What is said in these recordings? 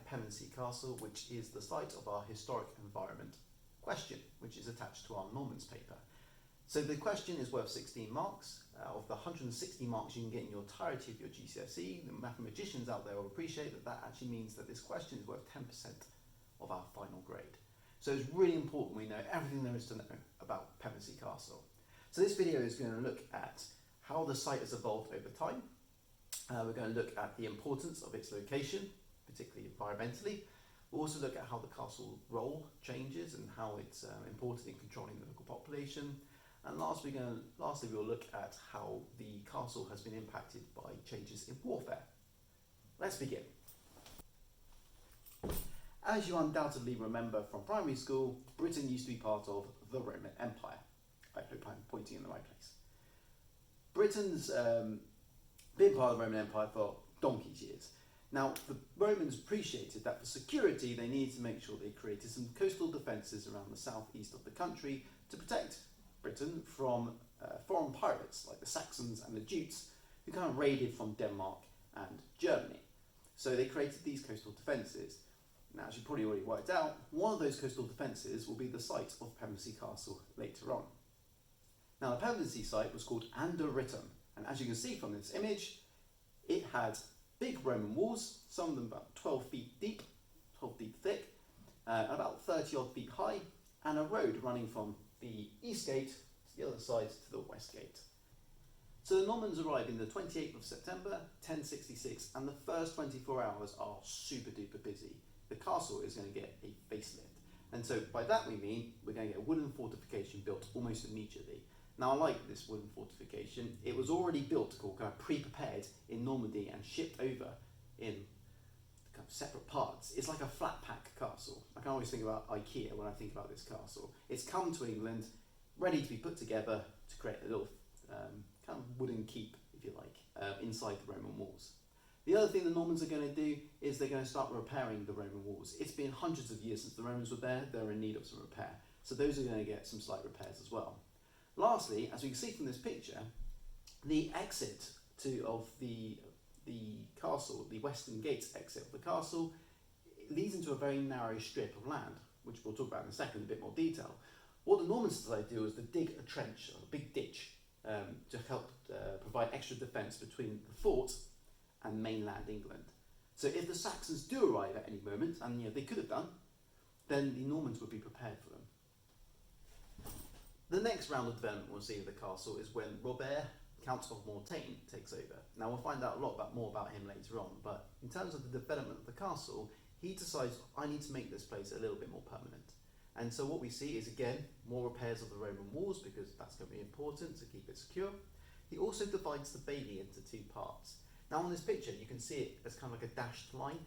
Pevensey Castle, which is the site of our historic environment question, which is attached to our Normans paper. So the question is worth 16 marks. Of the 160 marks you can get in your entirety of your GCSE, the mathematicians out there will appreciate that that actually means that this question is worth 10% of our final grade. So it's really important we know everything there is to know about Pevensey Castle. So this video is going to look at how the site has evolved over time. We're going to look at the importance of its location, particularly environmentally. We'll also look at how the castle role changes and how it's important in controlling the local population. And lastly, we'll look at how the castle has been impacted by changes in warfare. Let's begin. As you undoubtedly remember from primary school, Britain used to be part of the Roman Empire. I hope I'm pointing in the right place. Britain's been part of the Roman Empire for donkey's years. Now, the Romans appreciated that for security they needed to make sure they created some coastal defences around the southeast of the country to protect Britain from foreign pirates like the Saxons and the Jutes, who kind of raided from Denmark and Germany. So they created these coastal defences. Now, as you probably already worked out, one of those coastal defences will be the site of Pevensey Castle later on. Now, the Pevensey site was called Anderyttum, and as you can see from this image, it had big Roman walls, some of them about 12 feet deep, 12 feet thick, about 30 odd feet high, and a road running from the east gate to the other side to the west gate. So the Normans arrive in the 28th of September, 1066, and the first 24 hours are super duper busy. The castle is going to get a facelift. And so by that we mean we're going to get a wooden fortification built almost immediately. Now I like this wooden fortification. It was already built, or kind of pre-prepared in Normandy and shipped over in kind of separate parts. It's like a flat pack castle. I can always think about IKEA when I think about this castle. It's come to England, ready to be put together to create a little kind of wooden keep, if you like, inside the Roman walls. The other thing the Normans are going to do is they're going to start repairing the Roman walls. It's been hundreds of years since the Romans were there. They're in need of some repair. So those are going to get some slight repairs as well. Lastly, as we can see from this picture, the exit of the castle, the western gate exit of the castle, leads into a very narrow strip of land, which we'll talk about in a second in a bit more detail. What the Normans decided to do was to dig a trench, a big ditch, to help provide extra defence between the fort and mainland England. So if the Saxons do arrive at any moment, and they could have done, then the Normans would be prepared for them. The next round of development we'll see of the castle is when Robert, Count of Mortain, takes over. Now we'll find out a lot more about him later on, but in terms of the development of the castle, he decides, I need to make this place a little bit more permanent. And so what we see is, again, more repairs of the Roman walls, because that's going to be important to keep it secure. He also divides the bailey into two parts. Now on this picture, you can see it as kind of like a dashed line.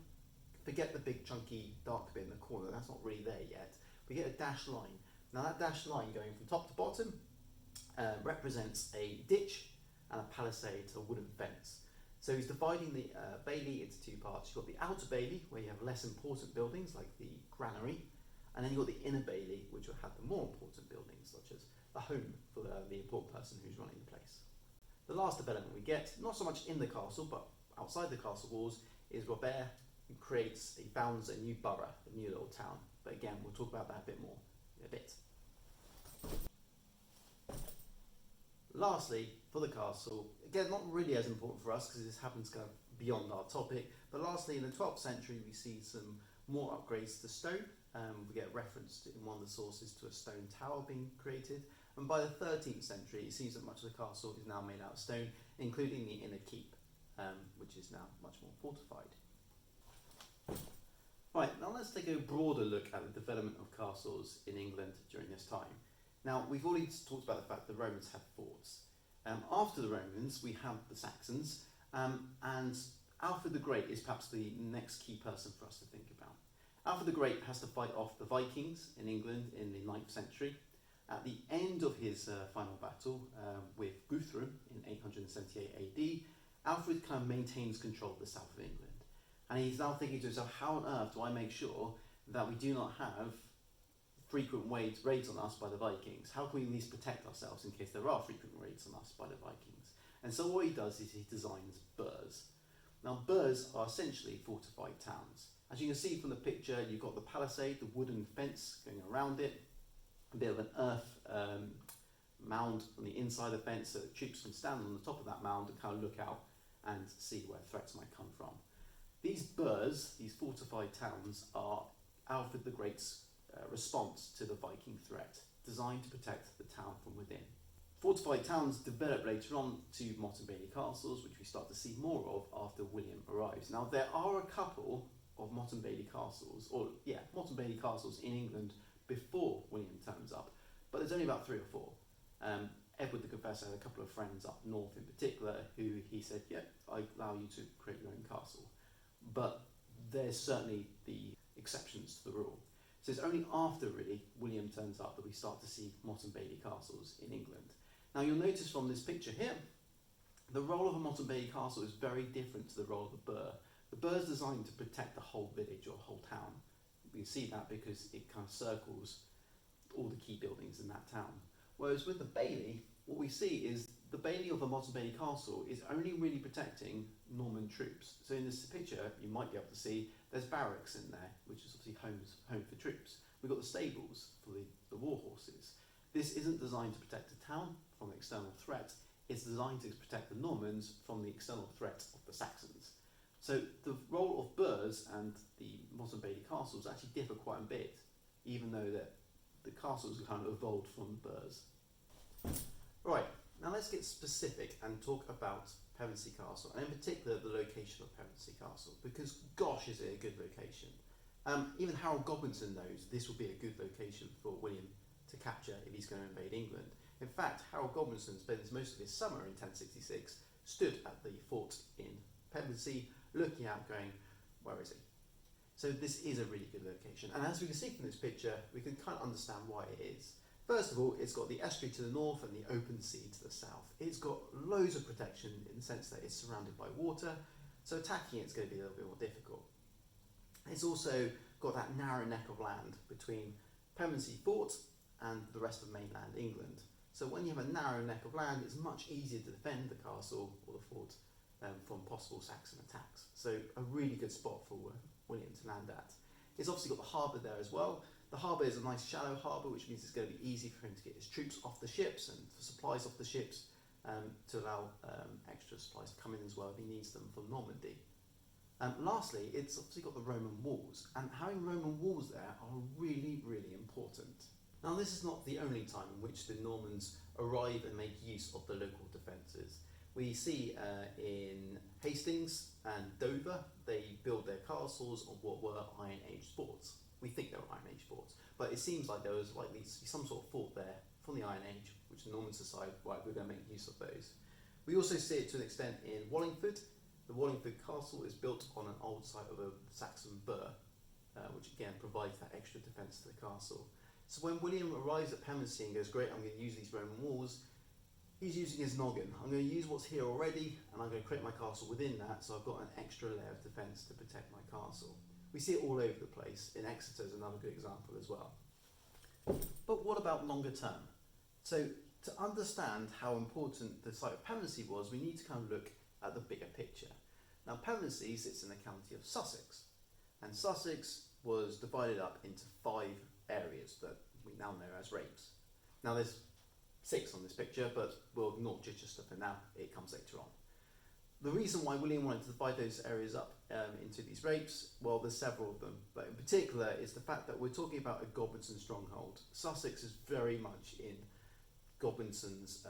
Forget the big chunky dark bit in the corner, that's not really there yet. We get a dashed line. Now that dashed line going from top to bottom represents a ditch and a palisade, a wooden fence. So he's dividing the bailey into two parts. You've got the outer bailey, where you have less important buildings like the granary, and then you've got the inner bailey, which will have the more important buildings, such as the home for the important person who's running the place. The last development we get, not so much in the castle, but outside the castle walls, is Robert, who founds a new borough, a new little town. But again, we'll talk about that a bit more in a bit. Lastly, for the castle, again, not really as important for us because this happens kind of beyond our topic, but lastly, in the 12th century, we see some more upgrades to stone. We get reference in one of the sources to a stone tower being created. And by the 13th century, it seems that much of the castle is now made out of stone, including the inner keep, which is now much more fortified. Right, now let's take a broader look at the development of castles in England during this time. Now, we've already talked about the fact that the Romans had forts. After the Romans, we have the Saxons, and Alfred the Great is perhaps the next key person for us to think about. Alfred the Great has to fight off the Vikings in England in the 9th century. At the end of his final battle with Guthrum in 878 AD, Alfred kind of maintains control of the south of England. And he's now thinking to himself, how on earth do I make sure that we do not have frequent raids on us by the Vikings? How can we at least protect ourselves in case there are frequent raids on us by the Vikings? And so what he does is he designs burhs. Now burhs are essentially fortified towns, As you can see from the picture, you've got the palisade, the wooden fence going around it, a bit of an earth mound on the inside of the fence so that troops can stand on the top of that mound and kind of look out and see where threats might come from. These burhs, these fortified towns, are Alfred the Great's response to the Viking threat, designed to protect the town from within. Fortified towns develop later on to Motte Bailey castles, which we start to see more of after William arrives. Now, there are a couple of Motte Bailey castles, Motte Bailey castles in England before William turns up, but there's only about 3 or 4. Edward the Confessor had a couple of friends up north in particular who he said, yeah, I allow you to create your own castle. But there's certainly the exceptions to the rule. So it's only after really William turns up that we start to see Motte Bailey castles in England. Now you'll notice from this picture here, the role of a Motte Bailey castle is very different to the role of a burh. The burh is designed to protect the whole village or whole town. We can see that because it kind of circles all the key buildings in that town. Whereas with the Bailey, what we see is the Bailey of a Motte Bailey castle is only really protecting Norman troops. So in this picture, you might be able to see there's barracks in there, which is obviously home for troops. We've got the stables for the war horses. This isn't designed to protect the town from external threat. It's designed to protect the Normans from the external threat of the Saxons. So the role of burhs and the Motte Bailey castles actually differ quite a bit, even though that the castles kind of evolved from burhs. Right, now let's get specific and talk about Pevensey Castle, and in particular the location of Pevensey Castle, because gosh is it a good location. Even Harold Godwinson knows this will be a good location for William to capture if he's going to invade England. In fact, Harold Godwinson spends most of his summer in 1066 stood at the fort in Pevensey looking out going, where is he? So this is a really good location, and as we can see from this picture, we can kind of understand why it is. First of all, it's got the estuary to the north and the open sea to the south. It's got loads of protection in the sense that it's surrounded by water, so attacking it's going to be a little bit more difficult. It's also got that narrow neck of land between Pevensey Fort and the rest of mainland England. So when you have a narrow neck of land, it's much easier to defend the castle or the fort from possible Saxon attacks. So a really good spot for William to land at. It's obviously got the harbour there as well. The harbour is a nice shallow harbour, which means it's going to be easy for him to get his troops off the ships and for supplies off the ships to allow extra supplies to come in as well if he needs them from Normandy. Lastly, it's obviously got the Roman walls, and having Roman walls there are really, really important. Now, this is not the only time in which the Normans arrive and make use of the local defences. We see in Hastings and Dover, they build their castles on what were Iron Age forts. We think they were Iron Age forts, but it seems like there was likely to be some sort of fort there from the Iron Age, which the Normans decided, right, we're going to make use of those. We also see it to an extent in Wallingford. The Wallingford Castle is built on an old site of a Saxon burh, which again provides that extra defence to the castle. So when William arrives at Pevensey and goes, great, I'm going to use these Roman walls, he's using his noggin. I'm going to use what's here already, and I'm going to create my castle within that, so I've got an extra layer of defence to protect my castle. We see it all over the place. In Exeter is another good example as well. But what about longer term? So to understand how important the site of Pevensey was, we need to kind of look at the bigger picture. Now, Pevensey sits in the county of Sussex, and Sussex was divided up into 5 areas that we now know as rapes. Now, there's 6 on this picture, but we'll ignore Chichester for now. It comes later on. The reason why William wanted to divide those areas up into these rapes, well, there's several of them, but in particular is the fact that we're talking about a Godwinson stronghold. Sussex is very much in Godwinson's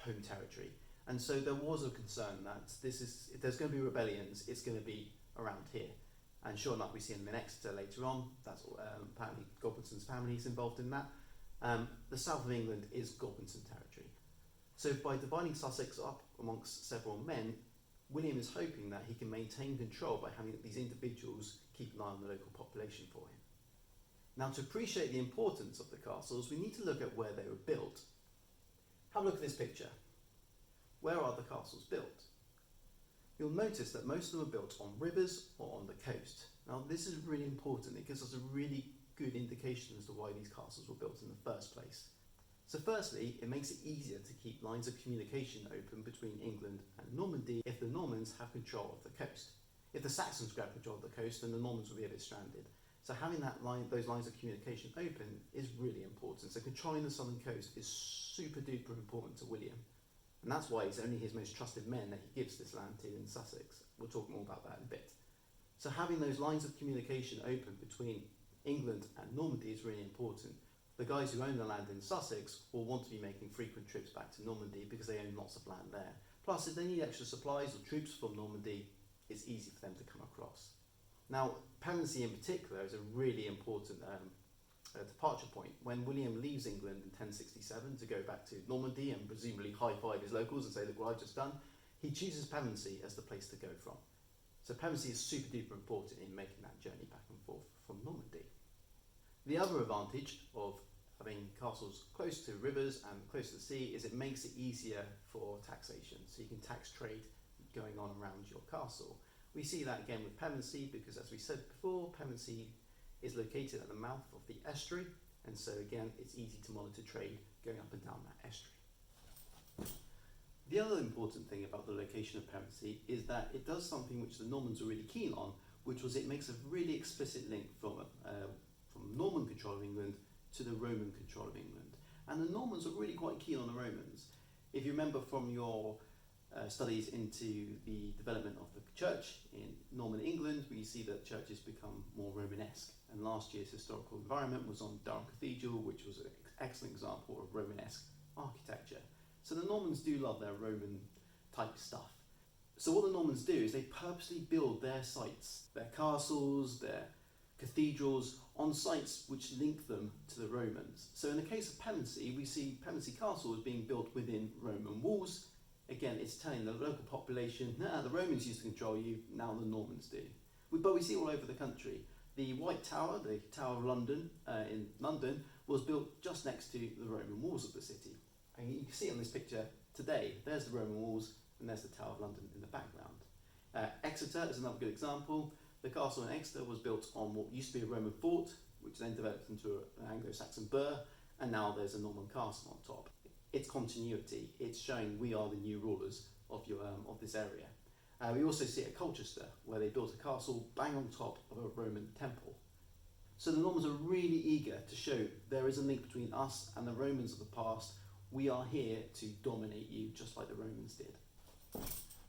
home territory, and so there was a concern that if there's going to be rebellions, it's going to be around here. And sure enough, we see them in Exeter later on. That's apparently Godwinson's family is involved in that. The south of England is Godwinson territory. So by dividing Sussex up amongst several men, William is hoping that he can maintain control by having these individuals keep an eye on the local population for him. Now, to appreciate the importance of the castles, we need to look at where they were built. Have a look at this picture. Where are the castles built? You'll notice that most of them are built on rivers or on the coast. Now, this is really important. It gives us a really good indication as to why these castles were built in the first place. So firstly, it makes it easier to keep lines of communication open between England and Normandy if the Normans have control of the coast. If the Saxons grabbed control of the coast, then the Normans would be a bit stranded. So having those lines of communication open is really important. So controlling the southern coast is super duper important to William. And that's why it's only his most trusted men that he gives this land to in Sussex. We'll talk more about that in a bit. So having those lines of communication open between England and Normandy is really important. The guys who own the land in Sussex will want to be making frequent trips back to Normandy because they own lots of land there. Plus, if they need extra supplies or troops from Normandy, it's easy for them to come across. Now, Pevensey in particular is a really important departure point. When William leaves England in 1067 to go back to Normandy and presumably high-five his locals and say, look what I've just done, he chooses Pevensey as the place to go from. So Pevensey is super duper important in making that journey back and forth from Normandy. The other advantage of having castles close to rivers and close to the sea is it makes it easier for taxation. So you can tax trade going on around your castle. We see that again with Pevensey because, as we said before, Pevensey is located at the mouth of the estuary, and so again it's easy to monitor trade going up and down that estuary. The other important thing about the location of Pevensey is that it does something which the Normans were really keen on, which was it makes a really explicit link from Norman control of England to the Roman control of England. And the Normans were really quite keen on the Romans. If you remember from your studies into the development of the church in Norman England, where you see that churches become more Romanesque. And last year's historical environment was on Durham Cathedral, which was an excellent example of Romanesque architecture. So the Normans do love their Roman type stuff. So what the Normans do is they purposely build their sites, their castles, their cathedrals, on sites which link them to the Romans. So in the case of Pevensey, we see Pevensey Castle as being built within Roman walls. Again, it's telling the local population, the Romans used to control you, now the Normans do. But we see all over the country. The White Tower, the Tower of London, in London, was built just next to the Roman walls of the city. And you can see on this picture today, there's the Roman walls and there's the Tower of London in the background. Exeter is another good example. The castle in Exeter was built on what used to be a Roman fort, which then developed into an Anglo-Saxon burh, and now there's a Norman castle on top. It's continuity. It's showing we are the new rulers of this area. We also see it at Colchester, where they built a castle bang on top of a Roman temple. So the Normans are really eager to show there is a link between us and the Romans of the past. We are here to dominate you, just like the Romans did.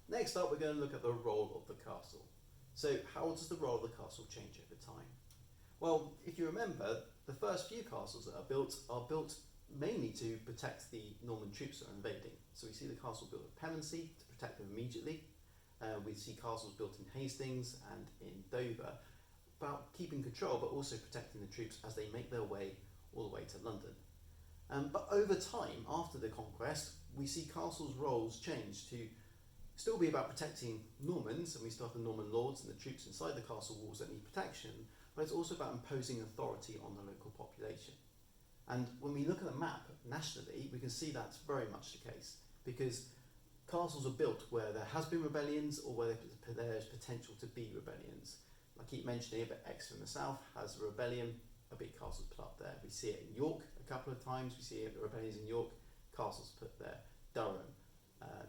Next up, we're going to look at the role of the castle. So how does the role of the castle change over time? Well, if you remember, the first few castles that are built mainly to protect the Norman troops that are invading. So we see the castle built at Pevensey to protect them immediately. We see castles built in Hastings and in Dover about keeping control, but also protecting the troops as they make their way all the way to London. But over time, after the conquest, we see castles' roles change to still be about protecting Normans, and we still have the Norman lords and the troops inside the castle walls that need protection, but it's also about imposing authority on the local population. And when we look at the map nationally, we can see that's very much the case, because castles are built where there has been rebellions or where there's potential to be rebellions. I keep mentioning it, but Exeter in the south has a rebellion, a big castle put up there. We see it in York a couple of times, we see it, the rebellions in York, castles put there, Durham,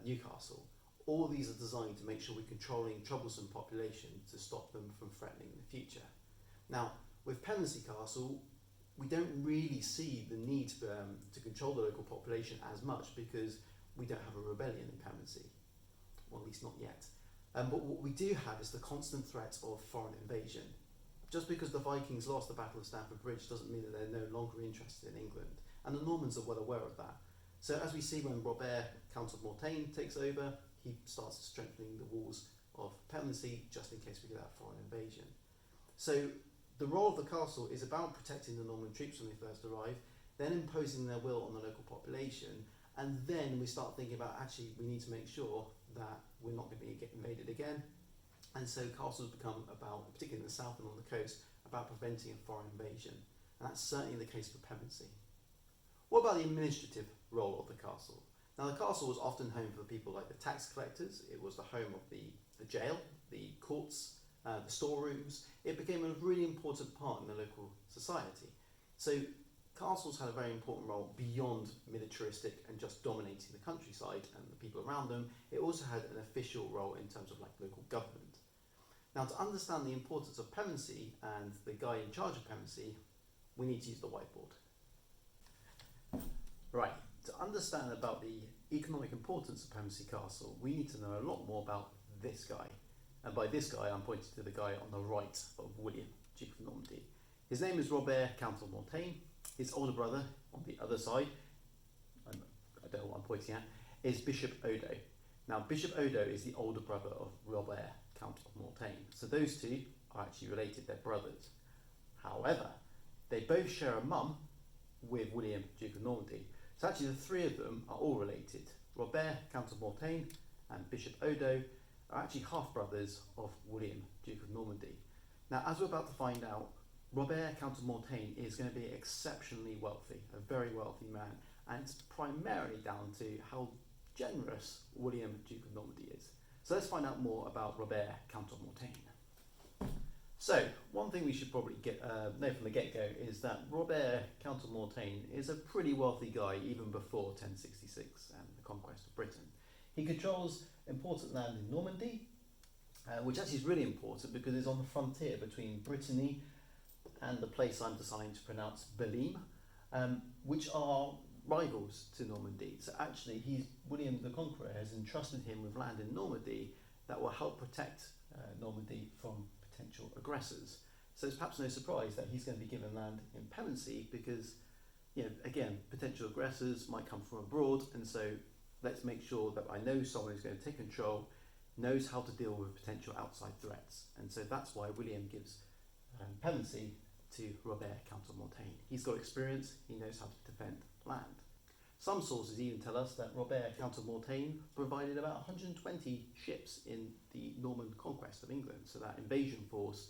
Newcastle. All these are designed to make sure we're controlling troublesome population to stop them from threatening in the future. Now, with Pevensey Castle, we don't really see the need to control the local population as much because we don't have a rebellion in Pevensey, well, at least not yet. But what we do have is the constant threat of foreign invasion. Just because the Vikings lost the Battle of Stamford Bridge doesn't mean that they're no longer interested in England, and the Normans are well aware of that. So as we see when Robert, Count of Mortain, takes over, he starts strengthening the walls of Pevensey just in case we get that foreign invasion. So the role of the castle is about protecting the Norman troops when they first arrive, then imposing their will on the local population, and then we start thinking about actually we need to make sure that we're not going to get invaded again. And so castles become about, particularly in the south and on the coast, about preventing a foreign invasion. And that's certainly the case for Pevensey. What about the administrative role of the castle? Now the castle was often home for people like the tax collectors. It was the home of the jail, the courts, the storerooms. It became a really important part in the local society. So castles had a very important role beyond militaristic and just dominating the countryside and the people around them. It also had an official role in terms of like local government. Now, to understand the importance of Pevensey and the guy in charge of Pevensey, we need to use the whiteboard. Right, to understand about the economic importance of Pevensey Castle, we need to know a lot more about this guy. And by this guy, I'm pointing to the guy on the right of William, Duke of Normandy. His name is Robert, Count of Mortain. His older brother, on the other side, I don't know what I'm pointing at, is Bishop Odo. Now, Bishop Odo is the older brother of Robert, Count of Mortain. So those two are actually related, they're brothers. However, they both share a mum with William, Duke of Normandy. So actually the three of them are all related. Robert, Count of Mortain, and Bishop Odo are actually half-brothers of William, Duke of Normandy. Now, as we're about to find out, Robert, Count of Mortain is going to be exceptionally wealthy, a very wealthy man, and it's primarily down to how generous William, Duke of Normandy is. So let's find out more about Robert, Count of Mortain. So, one thing we should probably know from the get-go is that Robert, Count of Mortain, is a pretty wealthy guy even before 1066 and the conquest of Britain. He controls important land in Normandy, which actually is really important because it's on the frontier between Brittany and the place I'm deciding to pronounce Belime, which are rivals to Normandy. So actually, William the Conqueror has entrusted him with land in Normandy that will help protect Normandy from potential aggressors. So it's perhaps no surprise that he's going to be given land in Pevensey because, again, potential aggressors might come from abroad, and so let's make sure that I know someone who's going to take control, knows how to deal with potential outside threats. And so that's why William gives Pevensey to Robert, Count of Mortain. He's got experience, he knows how to defend land. Some sources even tell us that Robert, Count of Mortain, provided about 120 ships in the Norman conquest of England. So that invasion force,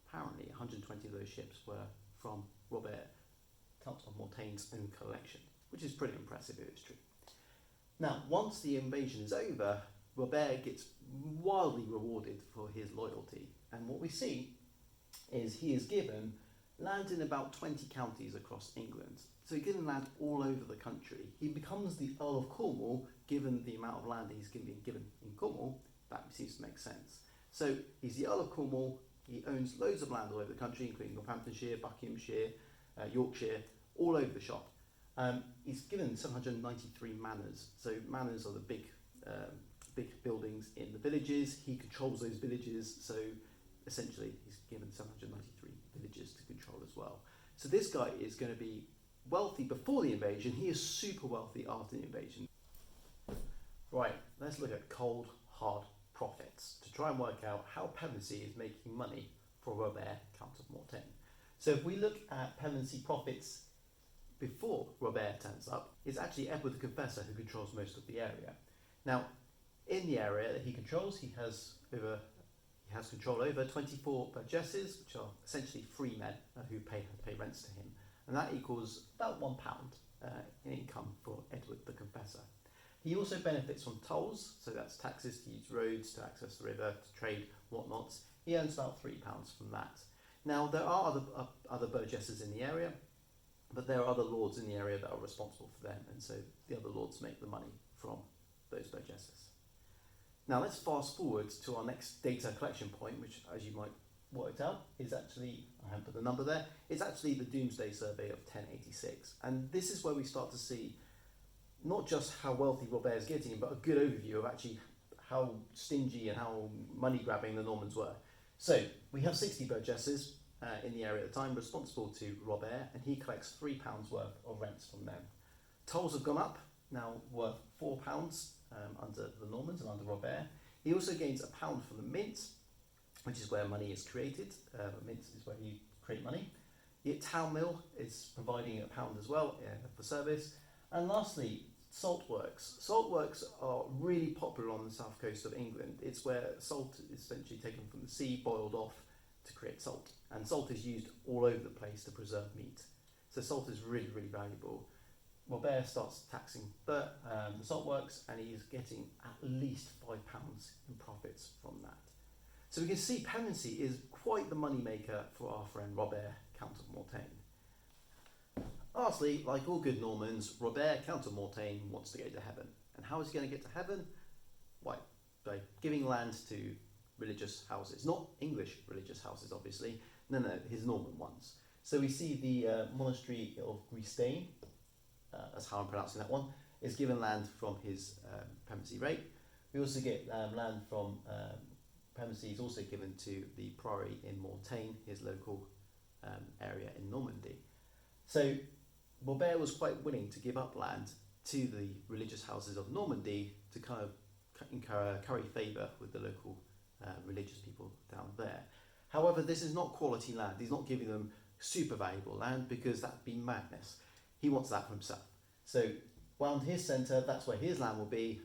apparently 120 of those ships were from Robert, Count of Mortain's own collection, which is pretty impressive if it's true. Now, once the invasion is over, Robert gets wildly rewarded for his loyalty. And what we see is he is given land in about 20 counties across England. So he's given land all over the country. He becomes the Earl of Cornwall, given the amount of land he's been given in Cornwall. That seems to make sense. So he's the Earl of Cornwall. He owns loads of land all over the country, including Northamptonshire, Buckinghamshire, Yorkshire, all over the shop. He's given 793 manors. So manors are the big buildings in the villages. He controls those villages. So essentially, he's given 793 villages to control as well. So this guy is going to be wealthy before the invasion. He is super wealthy after the invasion. Right, let's look at cold, hard profits to try and work out how Pevensey is making money for Robert, Count of Mortain. So if we look at Pevensey profits before Robert turns up, it's actually Edward the Confessor who controls most of the area. Now, in the area that he controls, he has control over 24 burgesses, which are essentially free men who pay rents to him. And that equals about £1 in income for Edward the Confessor. He also benefits from tolls, so that's taxes to use roads, to access the river, to trade, whatnot. He earns about £3 from that. Now, there are other burgesses in the area, but there are other lords in the area that are responsible for them, and so the other lords make the money from those burgesses. Now let's fast forward to our next data collection point, which, as you might worked out, is actually, I haven't put the number there, it's actually the Doomsday Survey of 1086. And this is where we start to see not just how wealthy Robert is getting, but a good overview of actually how stingy and how money-grabbing the Normans were. So we have 60 burgesses in the area at the time responsible to Robert, and he collects £3 worth of rents from them. Tolls have gone up, now worth £4 under the Normans and under Robert. He also gains £1 from the mint, which is where money is created. Mint is where you create money. The town mill is providing £1 as well for service. And lastly, salt works. Salt works are really popular on the south coast of England. It's where salt is essentially taken from the sea, boiled off to create salt. And salt is used all over the place to preserve meat. So salt is really, really valuable. Robert starts taxing the salt works, and he's getting at least £5 in profits from that. So we can see Pevensey is quite the money maker for our friend Robert, Count of Mortain. Lastly, like all good Normans, Robert, Count of Mortain, wants to go to heaven. And how is he going to get to heaven? Why, by giving land to religious houses. Not English religious houses, obviously. No, his Norman ones. So we see the monastery of Gristein, that's how I'm pronouncing that one, is given land from his Pevensey rate. We also get land from Pevensey is also given to the priory in Mortain, his local area in Normandy. So Robert was quite willing to give up land to the religious houses of Normandy to kind of curry favour with the local religious people down there. However, this is not quality land. He's not giving them super valuable land because that'd be madness. He wants that for himself. So round his centre, that's where his land will be,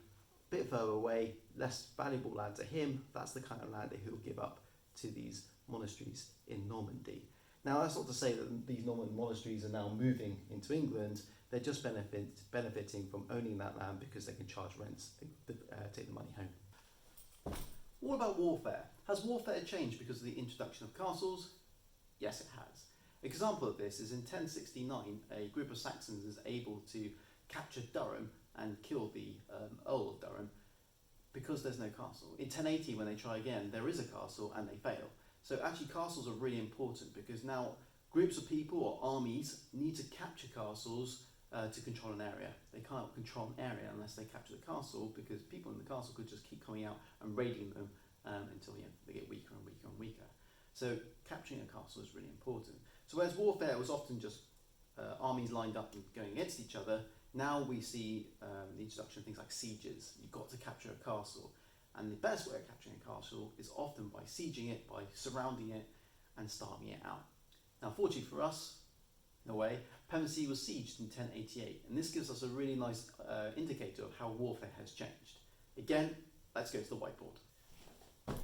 a bit further away, less valuable land to him. That's the kind of land that he'll give up to these monasteries in Normandy. Now, that's not to say that these Norman monasteries are now moving into England. They're just benefiting from owning that land because they can charge rents, take the money home. What about warfare? Has warfare changed because of the introduction of castles? Yes, it has. An example of this is in 1069, a group of Saxons is able to capture Durham and kill the Earl of Durham because there's no castle. In 1080, when they try again, there is a castle and they fail. So actually castles are really important because now groups of people or armies need to capture castles to control an area. They can't control an area unless they capture the castle, because people in the castle could just keep coming out and raiding them until they get weaker and weaker and weaker. So capturing a castle is really important. So whereas warfare was often just armies lined up and going against each other, now we see the introduction of things like sieges. You've got to capture a castle. And the best way of capturing a castle is often by sieging it, by surrounding it and starving it out. Now, fortunately for us, in a way, Pevensey was sieged in 1088, and this gives us a really nice indicator of how warfare has changed. Again, let's go to the whiteboard.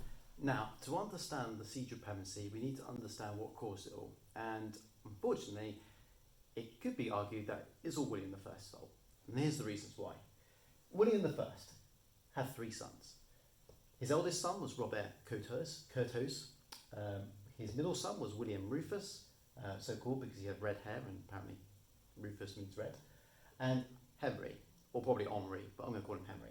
Now, to understand the siege of Pevensey, we need to understand what caused it all. And unfortunately, it could be argued that it's all William I's fault. And here's the reasons why. William I had 3 sons. His eldest son was Robert Curthose. His middle son was William Rufus, so called because he had red hair, and apparently Rufus means red. And Henry, or probably Henri, but I'm going to call him Henry.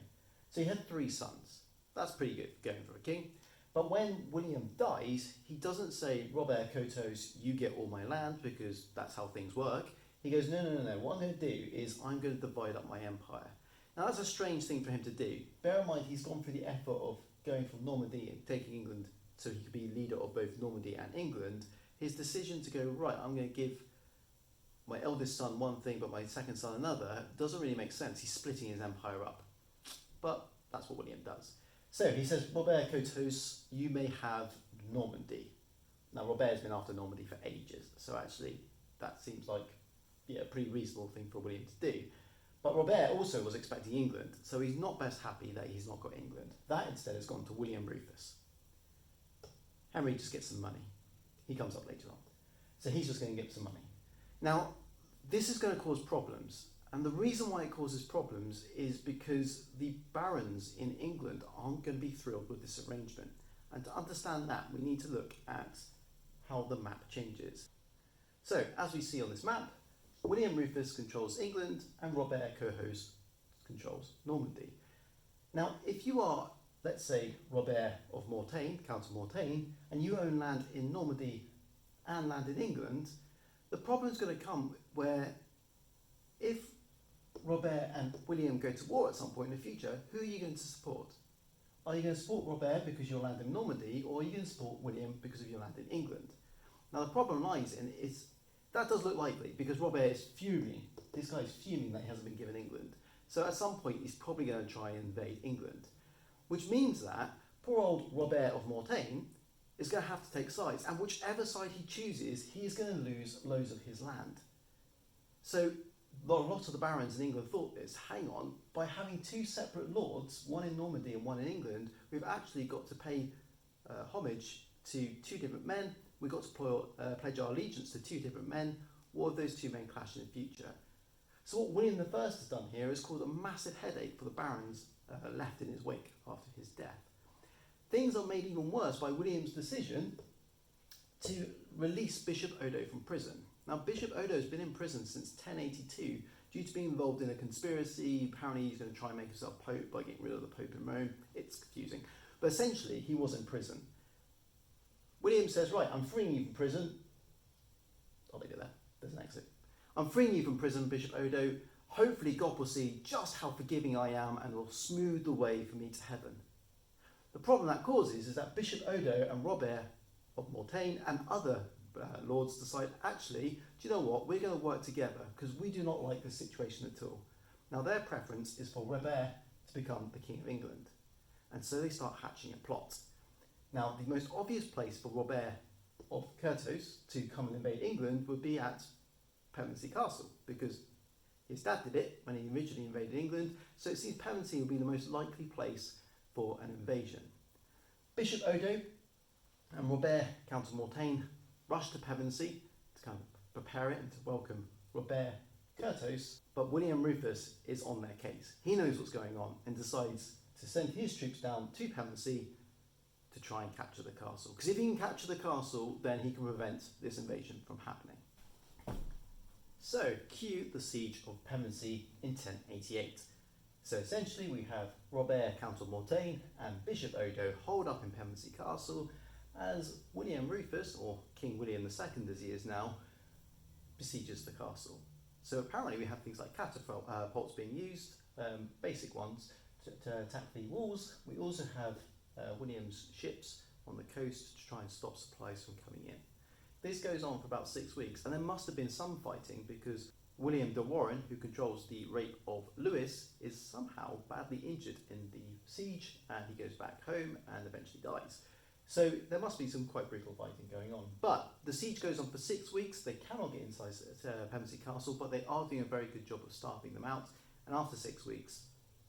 So he had 3 sons. That's pretty good going for a king. But when William dies, he doesn't say, Robert Curthose, you get all my land, because that's how things work. He goes, no. What I'm going to do is I'm going to divide up my empire. Now that's a strange thing for him to do. Bear in mind, he's gone through the effort of going from Normandy and taking England so he could be leader of both Normandy and England. His decision to go, right, I'm going to give my eldest son one thing but my second son another, doesn't really make sense. He's splitting his empire up. But that's what William does. So he says, Robert Curthose, you may have Normandy. Now Robert's been after Normandy for ages, so actually that seems like a pretty reasonable thing for William to do. But Robert also was expecting England, so he's not best happy that he's not got England. That instead has gone to William Rufus. Henry just gets some money. He comes up later on. So he's just going to get some money. Now, this is going to cause problems. And the reason why it causes problems is because the barons in England aren't going to be thrilled with this arrangement. And to understand that, we need to look at how the map changes. So, as we see on this map, William Rufus controls England and Robert Curthose controls Normandy. Now, if you are, let's say, Robert of Mortain, Count of Mortain, and you own land in Normandy and land in England, the problem is going to come where if Robert and William go to war at some point in the future, who are you going to support? Are you going to support Robert because your land in Normandy, or are you going to support William because of your land in England? Now, the problem lies in is that does look likely because Robert is fuming. This guy is fuming that he hasn't been given England. So at some point, he's probably going to try and invade England, which means that poor old Robert of Mortain is going to have to take sides, and whichever side he chooses, he is going to lose loads of his land. So a lot of the barons in England thought this, hang on, by having 2 separate lords, one in Normandy and one in England, we've actually got to pay homage to 2 different men. We've got to pledge our allegiance to 2 different men. What if those 2 men clash in the future? So what William I has done here is caused a massive headache for the barons left in his wake after his death. Things are made even worse by William's decision to release Bishop Odo from prison. Now, Bishop Odo has been in prison since 1082 due to being involved in a conspiracy. Apparently he's going to try and make himself pope by getting rid of the pope in Rome. It's confusing. But essentially, he was in prison. William says, right, I'm freeing you from prison. I'll leave it there. There's an exit. I'm freeing you from prison, Bishop Odo. Hopefully God will see just how forgiving I am and will smooth the way for me to heaven. The problem that causes is that Bishop Odo and Robert of Mortain and other lords decide, actually, do you know what, we're going to work together because we do not like this situation at all. Now their preference is for Robert to become the King of England. And so they start hatching a plot. Now the most obvious place for Robert of Curthose to come and invade England would be at Pevensey Castle, because his dad did it when he originally invaded England, so it seems Pevensey would be the most likely place for an invasion. Bishop Odo and Robert, Count of Mortain, rush to Pevensey to kind of prepare it and to welcome Robert Curthose, but William Rufus is on their case. He knows what's going on and decides to send his troops down to Pevensey to try and capture the castle. Because if he can capture the castle, then he can prevent this invasion from happening. So, cue the siege of Pevensey in 1088. So essentially we have Robert, Count of Mortain, and Bishop Odo holed up in Pevensey Castle as William Rufus, or King William II as he is now, besieges the castle. So apparently we have things like catapults being used, basic ones, to attack the walls. We also have William's ships on the coast to try and stop supplies from coming in. This goes on for about 6 weeks, and there must have been some fighting because William de Warenne, who controls the rape of Lewis, is somehow badly injured in the siege, and he goes back home and eventually dies. So there must be some quite brutal fighting going on. But the siege goes on for 6 weeks. They cannot get inside Pevensey Castle, but they are doing a very good job of starving them out. And after 6 weeks,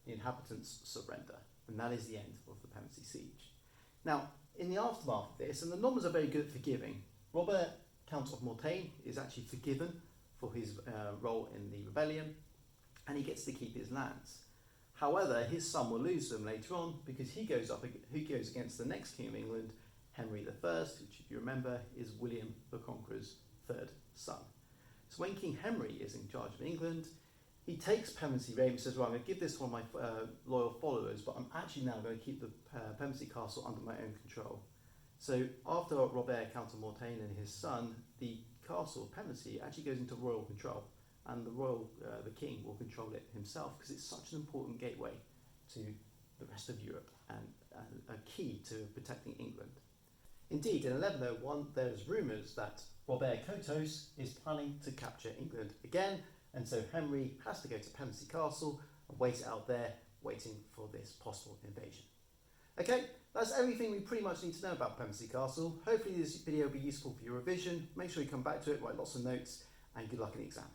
the inhabitants surrender. And that is the end of the Pevensey siege. Now, in the aftermath of this, and the Normans are very good at forgiving, Robert, Count of Mortain, is actually forgiven for his role in the rebellion, and he gets to keep his lands. However, his son will lose them later on because he goes against the next King of England, Henry I, which, if you remember, is William the Conqueror's third son. So when King Henry is in charge of England, he takes Pevensey Raven and says, well, I'm going to give this to one of my loyal followers, but I'm actually now going to keep the Pevensey Castle under my own control. So after Robert, Count of Mortain, and his son, the castle of Pevensey actually goes into royal control, and the king will control it himself because it's such an important gateway to the rest of Europe and a key to protecting England. Indeed, in 1101, there's rumours that Robert Curthose is planning to capture England again, and so Henry has to go to Pevensey Castle and wait it out there, waiting for this possible invasion. Okay, that's everything we pretty much need to know about Pevensey Castle. Hopefully this video will be useful for your revision. Make sure you come back to it, write lots of notes, and good luck in the exam.